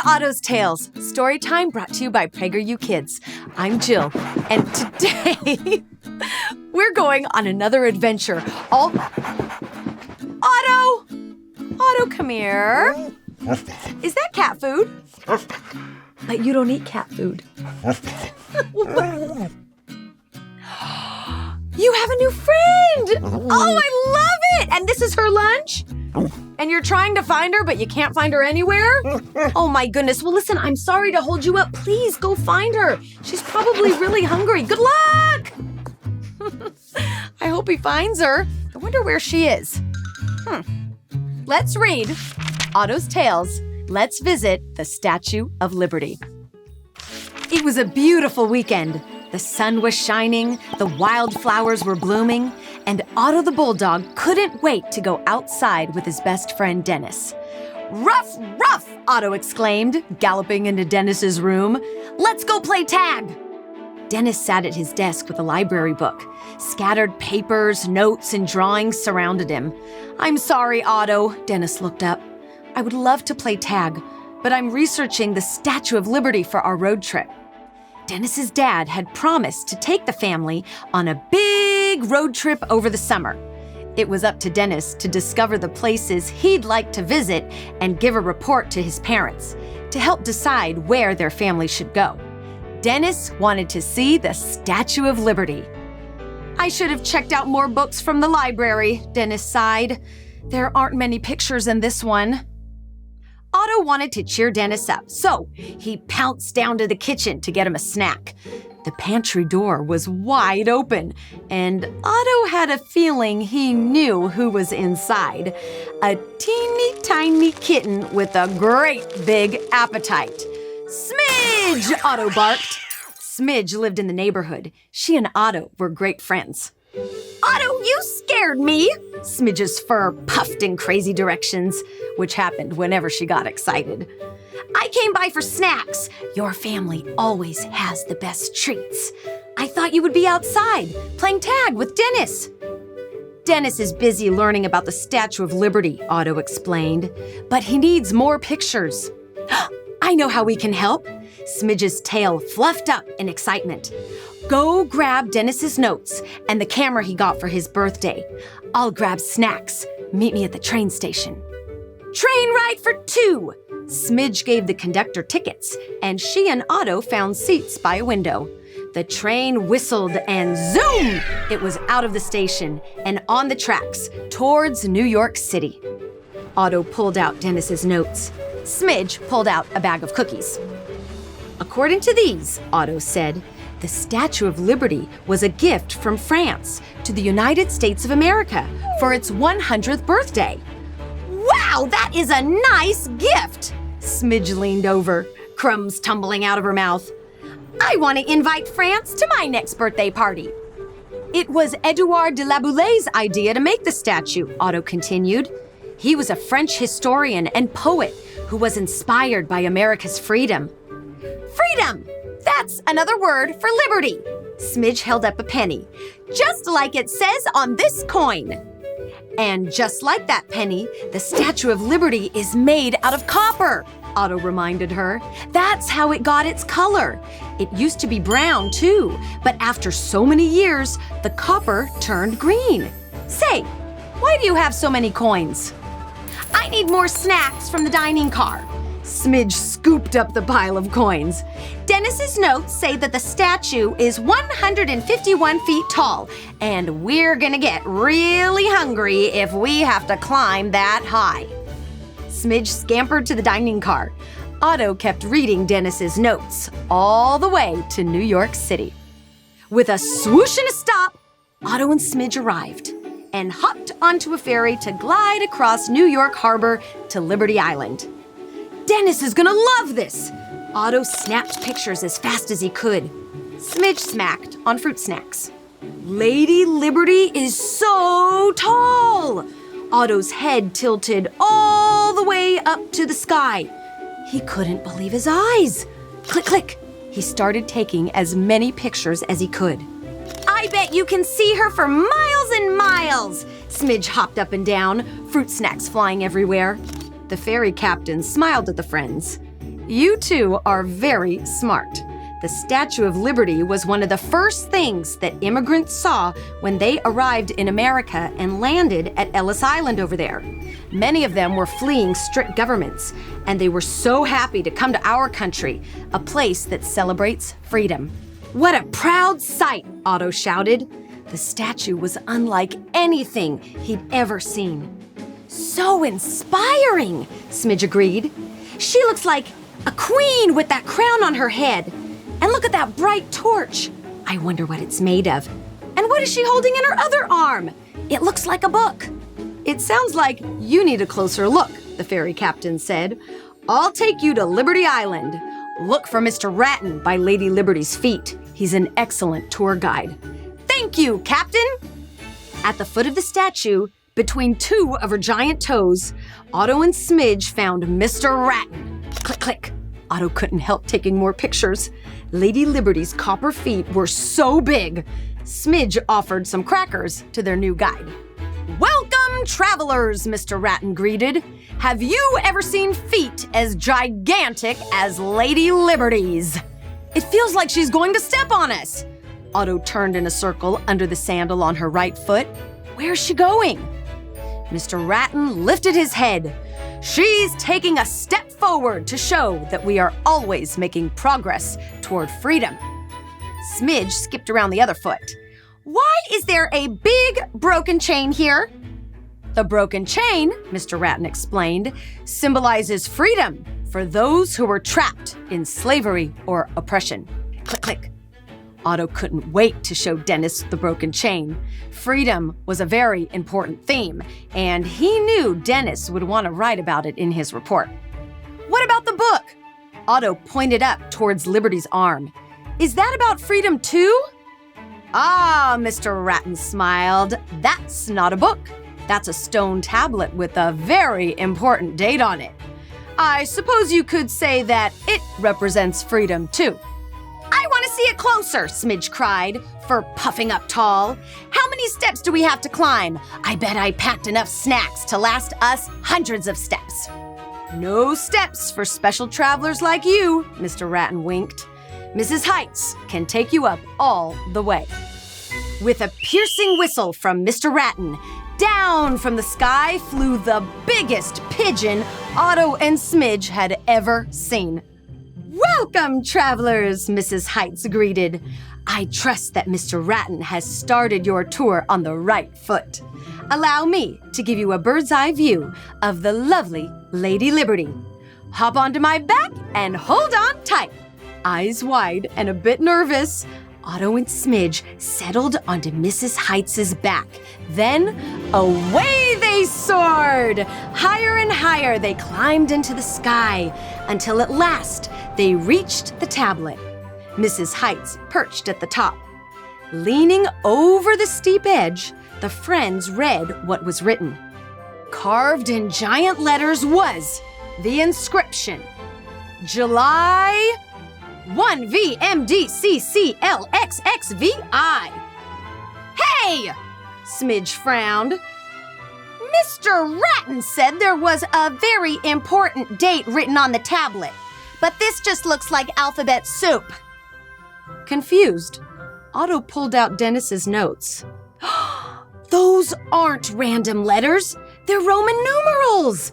Otto's Tales, story time brought to you by PragerU Kids. I'm Jill, and today we're going on another adventure. Otto! Otto, come here. Is that cat food? But you don't eat cat food. You have a new friend! Oh, I love it! And this is her lunch? And you're trying to find her, but you can't find her anywhere? Oh my goodness. Well, listen, I'm sorry to hold you up. Please go find her. She's probably really hungry. Good luck! I hope he finds her. I wonder where she is. Let's read Otto's Tales. Let's visit the Statue of Liberty. It was a beautiful weekend. The sun was shining, the wildflowers were blooming, and Otto the bulldog couldn't wait to go outside with his best friend Dennis. "Ruff, ruff!" Otto exclaimed, galloping into Dennis's room. "Let's go play tag!" Dennis sat at his desk with a library book. Scattered papers, notes, and drawings surrounded him. "I'm sorry, Otto," Dennis looked up. "I would love to play tag, but I'm researching the Statue of Liberty for our road trip." Dennis's dad had promised to take the family on a big road trip over the summer. It was up to Dennis to discover the places he'd like to visit and give a report to his parents to help decide where their family should go. Dennis wanted to see the Statue of Liberty. "I should have checked out more books from the library," Dennis sighed. "There aren't many pictures in this one." Otto wanted to cheer Dennis up, so he pounced down to the kitchen to get him a snack. The pantry door was wide open, and Otto had a feeling he knew who was inside. A teeny tiny kitten with a great big appetite. "Smidge!" Otto barked. Smidge lived in the neighborhood. She and Otto were great friends. "Otto, you scared me!" Smidge's fur puffed in crazy directions, which happened whenever she got excited. "I came by for snacks. Your family always has the best treats. I thought you would be outside, playing tag with Dennis." "Dennis is busy learning about the Statue of Liberty," Otto explained, "but he needs more pictures." "I know how we can help." Smidge's tail fluffed up in excitement. "Go grab Dennis's notes and the camera he got for his birthday. I'll grab snacks. Meet me at the train station." "Train ride for 2!" Smidge gave the conductor tickets, and she and Otto found seats by a window. The train whistled and zoom! It was out of the station and on the tracks towards New York City. Otto pulled out Dennis's notes. Smidge pulled out a bag of cookies. "According to these," Otto said, "the Statue of Liberty was a gift from France to the United States of America for its 100th birthday." "Wow, that is a nice gift!" Smidge leaned over, crumbs tumbling out of her mouth. "I want to invite France to my next birthday party." "It was Édouard de la Boulaye's idea to make the statue," Otto continued. "He was a French historian and poet who was inspired by America's freedom." "Freedom! That's another word for liberty." Smidge held up a penny. "Just like it says on this coin." "And just like that penny, the Statue of Liberty is made out of copper," Otto reminded her. "That's how it got its color. It used to be brown, too, but after so many years, the copper turned green. Say, why do you have so many coins?" "I need more snacks from the dining car." Smidge scooped up the pile of coins. "Dennis's notes say that the statue is 151 feet tall, and we're gonna get really hungry if we have to climb that high." Smidge scampered to the dining car. Otto kept reading Dennis's notes all the way to New York City. With a swoosh and a stop, Otto and Smidge arrived and hopped onto a ferry to glide across New York Harbor to Liberty Island. "Dennis is gonna love this!" Otto snapped pictures as fast as he could. Smidge smacked on fruit snacks. "Lady Liberty is so tall!" Otto's head tilted all the way up to the sky. He couldn't believe his eyes. Click, click. He started taking as many pictures as he could. "I bet you can see her for miles and miles!" Smidge hopped up and down, fruit snacks flying everywhere. The ferry captain smiled at the friends. You two are very smart. The Statue of Liberty was one of the first things that immigrants saw when they arrived in America and landed at Ellis Island over there. Many of them were fleeing strict governments, and they were so happy to come to our country, a place that celebrates freedom. What a proud sight, Otto shouted. The statue was unlike anything he'd ever seen. So inspiring, Smidge agreed. She looks like a queen with that crown on her head. And look at that bright torch. I wonder what it's made of. And what is she holding in her other arm? It looks like a book. It sounds like you need a closer look, the ferry captain said. I'll take you to Liberty Island. Look for Mr. Ratton by Lady Liberty's feet. He's an excellent tour guide. Thank you, Captain. At the foot of the statue, between two of her giant toes, Otto and Smidge found Mr. Ratton. Click, click. Otto couldn't help taking more pictures. Lady Liberty's copper feet were so big. Smidge offered some crackers to their new guide. Welcome, travelers, Mr. Ratton greeted. Have you ever seen feet as gigantic as Lady Liberty's? It feels like she's going to step on us. Otto turned in a circle under the sandal on her right foot. Where's she going? Mr. Ratton lifted his head. She's taking a step forward to show that we are always making progress toward freedom. Smidge skipped around the other foot. Why is there a big broken chain here? The broken chain, Mr. Ratton explained, symbolizes freedom for those who were trapped in slavery or oppression. Click, click. Otto couldn't wait to show Dennis the broken chain. Freedom was a very important theme, and he knew Dennis would want to write about it in his report. What about the book? Otto pointed up towards Liberty's arm. Is that about freedom too? Ah, Mr. Ratton smiled. That's not a book. That's a stone tablet with a very important date on it. I suppose you could say that it represents freedom too. I want to see it closer, Smidge cried, for puffing up tall. How many steps do we have to climb? I bet I packed enough snacks to last us hundreds of steps. No steps for special travelers like you, Mr. Ratton winked. Mrs. Heights can take you up all the way. With a piercing whistle from Mr. Ratton, down from the sky flew the biggest pigeon Otto and Smidge had ever seen. Welcome, travelers, Mrs. Heights greeted. I trust that Mr. Ratton has started your tour on the right foot. Allow me to give you a bird's eye view of the lovely Lady Liberty. Hop onto my back and hold on tight. Eyes wide and a bit nervous, Otto and Smidge settled onto Mrs. Heights' back. Then away they soared. Higher and higher they climbed into the sky until at last they reached the tablet. Mrs. Heights perched at the top. Leaning over the steep edge, the friends read what was written. Carved in giant letters was the inscription, July 1 VMDCCLXXVI. Hey! Smidge frowned. Mr. Ratton said there was a very important date written on the tablet, but this just looks like alphabet soup. Confused, Otto pulled out Dennis's notes. Those aren't random letters. They're Roman numerals.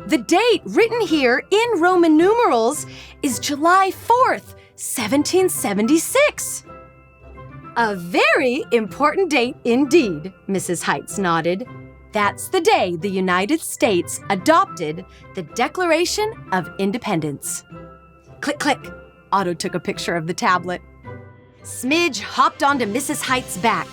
The date written here in Roman numerals is July 4th, 1776. A very important date indeed, Mrs. Heights nodded. That's the day the United States adopted the Declaration of Independence. Click, click. Otto took a picture of the tablet. Smidge hopped onto Mrs. Heights' back.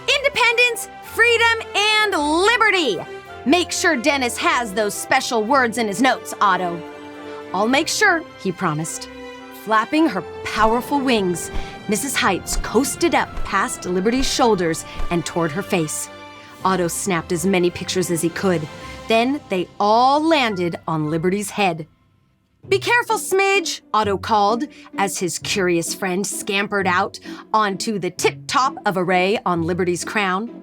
Independence, freedom, and liberty! Make sure Dennis has those special words in his notes, Otto. I'll make sure, he promised. Flapping her powerful wings, Mrs. Heights coasted up past Liberty's shoulders and toward her face. Otto snapped as many pictures as he could. Then they all landed on Liberty's head. Be careful, Smidge, Otto called as his curious friend scampered out onto the tip-top of a ray on Liberty's crown.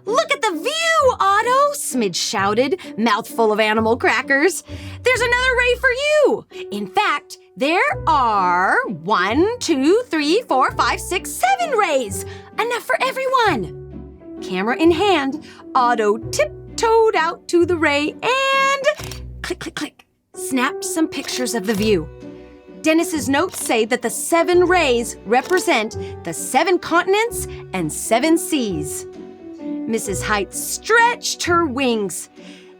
Look at the view, you, Otto, Smidge shouted, mouth full of animal crackers. There's another ray for you. In fact, there are 1, 2, 3, 4, 5, 6, 7 rays. Enough for everyone. Camera in hand, Otto tiptoed out to the ray and click, click, click, snapped some pictures of the view. Dennis's notes say that the 7 rays represent the 7 continents and 7 seas. Mrs. Heights stretched her wings.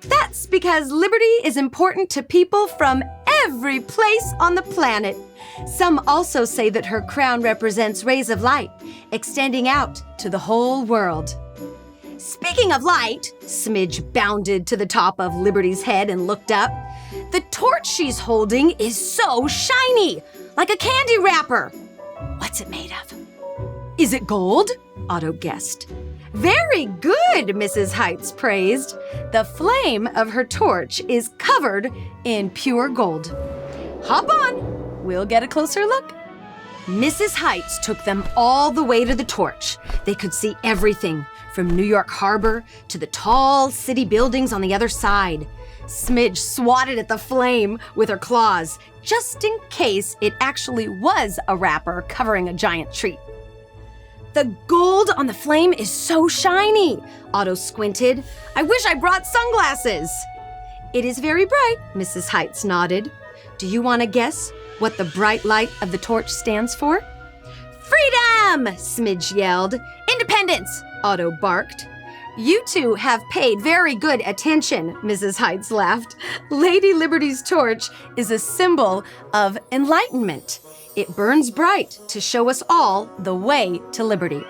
That's because liberty is important to people from every place on the planet. Some also say that her crown represents rays of light, extending out to the whole world. Speaking of light, Smidge bounded to the top of Liberty's head and looked up. The torch she's holding is so shiny, like a candy wrapper. What's it made of? Is it gold? Otto guessed. Very good, Mrs. Heights praised. The flame of her torch is covered in pure gold. Hop on, we'll get a closer look. Mrs. Heights took them all the way to the torch. They could see everything, from New York Harbor to the tall city buildings on the other side. Smidge swatted at the flame with her claws, just in case it actually was a wrapper covering a giant tree. The gold on the flame is so shiny, Otto squinted. I wish I brought sunglasses. It is very bright, Mrs. Heights nodded. Do you want to guess what the bright light of the torch stands for? Freedom, Smidge yelled. Independence, Otto barked. You two have paid very good attention, Mrs. Heights laughed. Lady Liberty's torch is a symbol of enlightenment. It burns bright to show us all the way to liberty.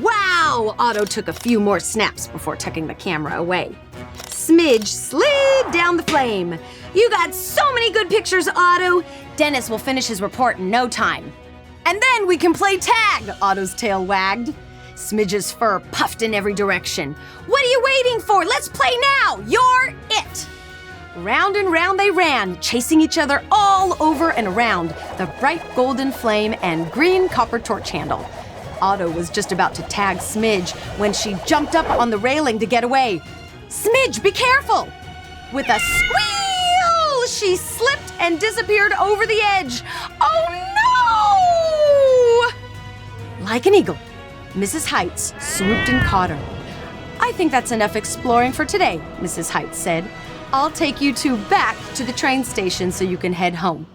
Wow! Otto took a few more snaps before tucking the camera away. Smidge slid down the flame. You got so many good pictures, Otto. Dennis will finish his report in no time. And then we can play tag, Otto's tail wagged. Smidge's fur puffed in every direction. What are you waiting for? Let's play now! You're it! Round and round they ran, chasing each other all over and around the bright golden flame and green copper torch handle. Otto was just about to tag Smidge when she jumped up on the railing to get away. Smidge, be careful! With a squeal, she slipped and disappeared over the edge. Oh no! Like an eagle, Mrs. Heights swooped and caught her. I think that's enough exploring for today, Mrs. Heights said. I'll take you two back to the train station so you can head home.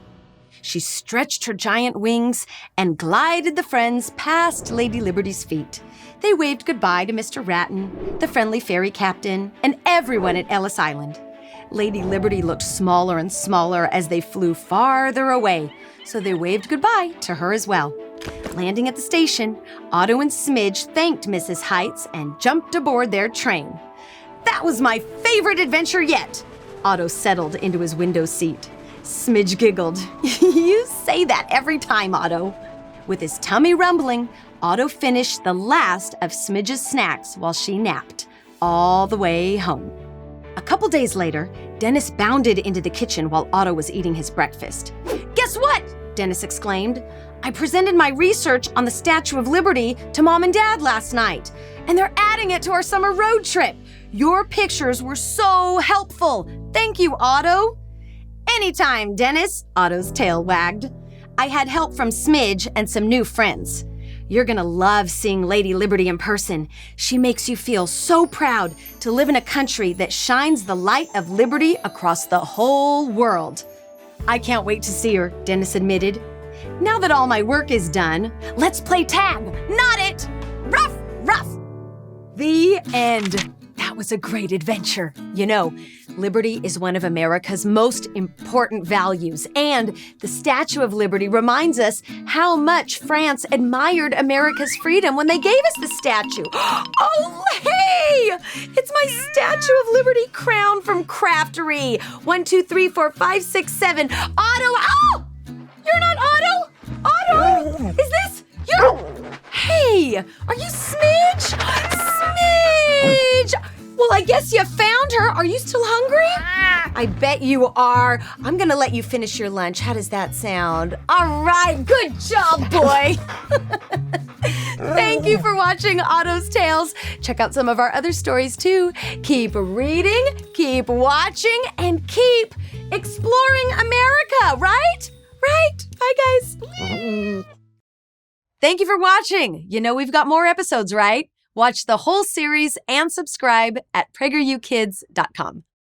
She stretched her giant wings and glided the friends past Lady Liberty's feet. They waved goodbye to Mr. Ratton, the friendly ferry captain, and everyone at Ellis Island. Lady Liberty looked smaller and smaller as they flew farther away, so they waved goodbye to her as well. Landing at the station, Otto and Smidge thanked Mrs. Heights and jumped aboard their train. That was my favorite adventure yet! Otto settled into his window seat. Smidge giggled. You say that every time, Otto. With his tummy rumbling, Otto finished the last of Smidge's snacks while she napped, all the way home. A couple days later, Dennis bounded into the kitchen while Otto was eating his breakfast. Guess what? Dennis exclaimed. I presented my research on the Statue of Liberty to Mom and Dad last night, and they're adding it to our summer road trip. Your pictures were so helpful. Thank you, Otto. Anytime, Dennis, Otto's tail wagged. I had help from Smidge and some new friends. You're gonna love seeing Lady Liberty in person. She makes you feel so proud to live in a country that shines the light of liberty across the whole world. I can't wait to see her, Dennis admitted. Now that all my work is done, let's play tag. Not it! Ruff, ruff! The end. That was a great adventure. You know, liberty is one of America's most important values, and the Statue of Liberty reminds us how much France admired America's freedom when they gave us the statue. Oh, hey! It's my Statue of Liberty crown from Craftery. 1, 2, 3, 4, 5, 6, 7. Otto, oh! You're not Otto? Otto! Is this you? Hey, are you Smidge? Smidge! Well, I guess you found her. Are you still hungry? I bet you are. I'm gonna let you finish your lunch. How does that sound? All right, good job, boy. Thank you for watching Otto's Tales. Check out some of our other stories too. Keep reading, keep watching, and keep exploring America, right? Right? Bye, guys. Thank you for watching. You know we've got more episodes, right? Watch the whole series and subscribe at PragerUkids.com.